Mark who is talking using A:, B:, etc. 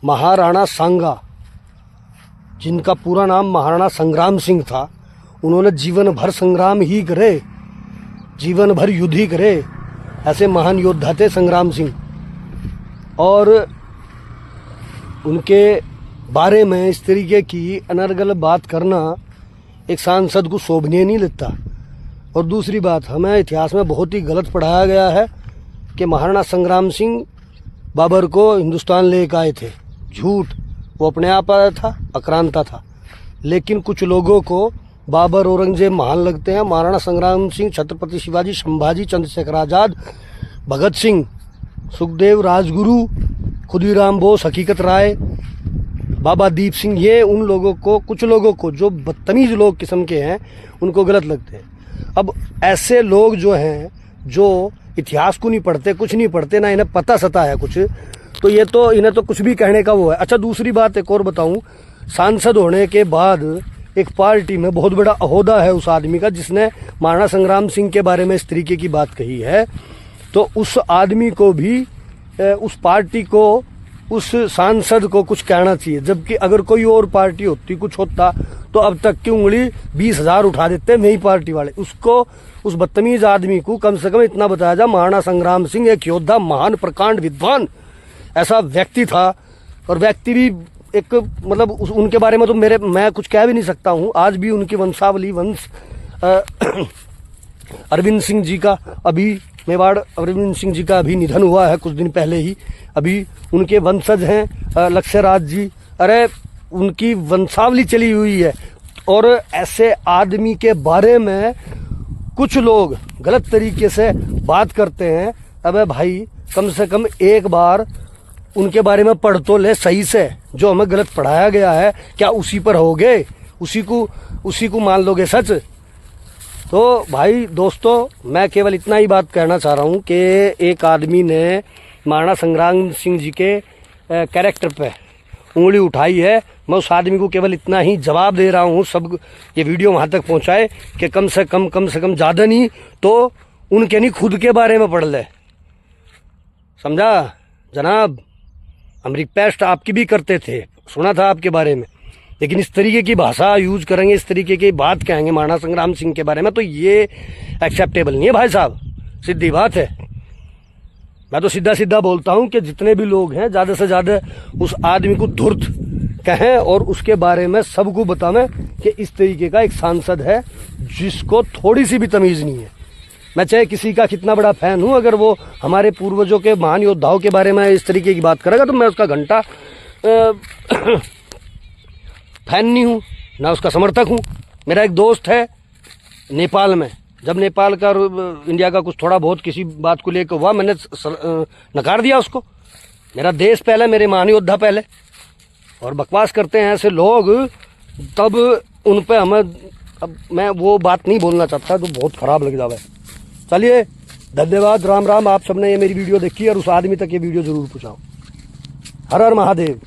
A: महाराणा सांगा, जिनका पूरा नाम महाराणा संग्राम सिंह था, उन्होंने जीवन भर संग्राम ही करे, जीवन भर युद्ध ही करे, ऐसे महान योद्धा थे संग्राम सिंह। और उनके बारे में इस तरीके की अनर्गल बात करना एक सांसद को शोभनीय नहीं लगता। और दूसरी बात, हमें इतिहास में बहुत ही गलत पढ़ाया गया है कि महाराणा संग्राम सिंह बाबर को हिंदुस्तान लेकर आए थे। झूठ, वो अपने आप आया था, आक्रांता था। लेकिन कुछ लोगों को बाबर औरंगजेब महान लगते हैं। महाराणा संग्राम सिंह, छत्रपति शिवाजी, संभाजी, चंद्रशेखर आज़ाद, भगत सिंह, सुखदेव, राजगुरु, खुदीराम बोस, हकीकत राय, बाबा दीप सिंह, ये उन लोगों को, कुछ लोगों को जो बदतमीज लोग किस्म के हैं, उनको गलत लगते हैं। अब ऐसे लोग जो हैं, जो इतिहास को नहीं पढ़ते, कुछ नहीं पढ़ते, ना इन्हें पता सता है कुछ, तो ये तो इन्हें तो कुछ भी कहने का वो है। अच्छा, दूसरी बात एक और बताऊं, सांसद होने के बाद एक पार्टी में बहुत बड़ा अहोदा है उस आदमी का, जिसने महाराणा संग्राम सिंह के बारे में इस तरीके की बात कही है। तो उस आदमी को भी, उस पार्टी को, उस सांसद को कुछ कहना चाहिए। जबकि अगर कोई और पार्टी होती, कुछ होता, तो अब तक की उंगली 20,000 उठा देते मेरी पार्टी वाले। उसको, उस बदतमीज आदमी को कम से कम इतना बताया जा, महाराणा संग्राम सिंह एक योद्धा, महान, प्रकांड, विद्वान ऐसा व्यक्ति था। और व्यक्ति भी एक, मतलब उनके बारे में तो मैं कुछ कह भी नहीं सकता हूँ। आज भी उनकी वंशावली, वंश अरविंद सिंह जी का, अभी मेवाड़ अरविंद सिंह जी का अभी निधन हुआ है कुछ दिन पहले ही। अभी उनके वंशज हैं लक्ष्यराज जी, अरे उनकी वंशावली चली हुई है। और ऐसे आदमी के बारे में कुछ लोग गलत तरीके से बात करते हैं। अबे भाई, कम से कम एक बार उनके बारे में पढ़ तो ले सही से। जो हमें गलत पढ़ाया गया है, क्या उसी पर होगे, उसी को मान लोगे सच? तो भाई दोस्तों, मैं केवल इतना ही बात कहना चाह रहा हूँ कि एक आदमी ने महाराणा संग्राम सिंह जी के कैरेक्टर पे उंगली उठाई है। मैं उस आदमी को केवल इतना ही जवाब दे रहा हूँ, सब ये वीडियो वहाँ तक पहुँचाए कि कम से कम ज़्यादा नहीं तो उनके नहीं, खुद के बारे में पढ़ ले। समझा जनाब? हम रिक्वेस्ट आपकी भी करते थे, सुना था आपके बारे में, लेकिन इस तरीके की भाषा यूज करेंगे, इस तरीके की बात कहेंगे महाराणा संग्राम सिंह के बारे में, तो ये एक्सेप्टेबल नहीं है भाई साहब। सीधी बात है। मैं तो सीधा बोलता हूं कि जितने भी लोग हैं, ज़्यादा से ज़्यादा उस आदमी को धूर्त कहें और उसके बारे में सबको बतावें कि इस तरीके का एक सांसद है जिसको थोड़ी सी भी तमीज़ नहीं है। मैं चाहे किसी का कितना बड़ा फ़ैन हूं, अगर वो हमारे पूर्वजों के महान योद्धाओं के बारे में इस तरीके की बात करेगा तो मैं उसका घंटा फैन नहीं हूँ, ना उसका समर्थक हूँ। मेरा एक दोस्त है नेपाल में, जब नेपाल का इंडिया का कुछ थोड़ा बहुत किसी बात को लेकर हुआ, मैंने नकार दिया उसको। मेरा देश पहले, मेरे महान योद्धा पहले। और बकवास करते हैं ऐसे लोग, तब उन पे हमें, अब मैं वो बात नहीं बोलना चाहता तो बहुत ख़राब लग जावे। चलिए, धन्यवाद, राम राम। आप सबने ये मेरी वीडियो देखी और उस आदमी तक ये वीडियो ज़रूर पहुँचाओ। हर हर महादेव।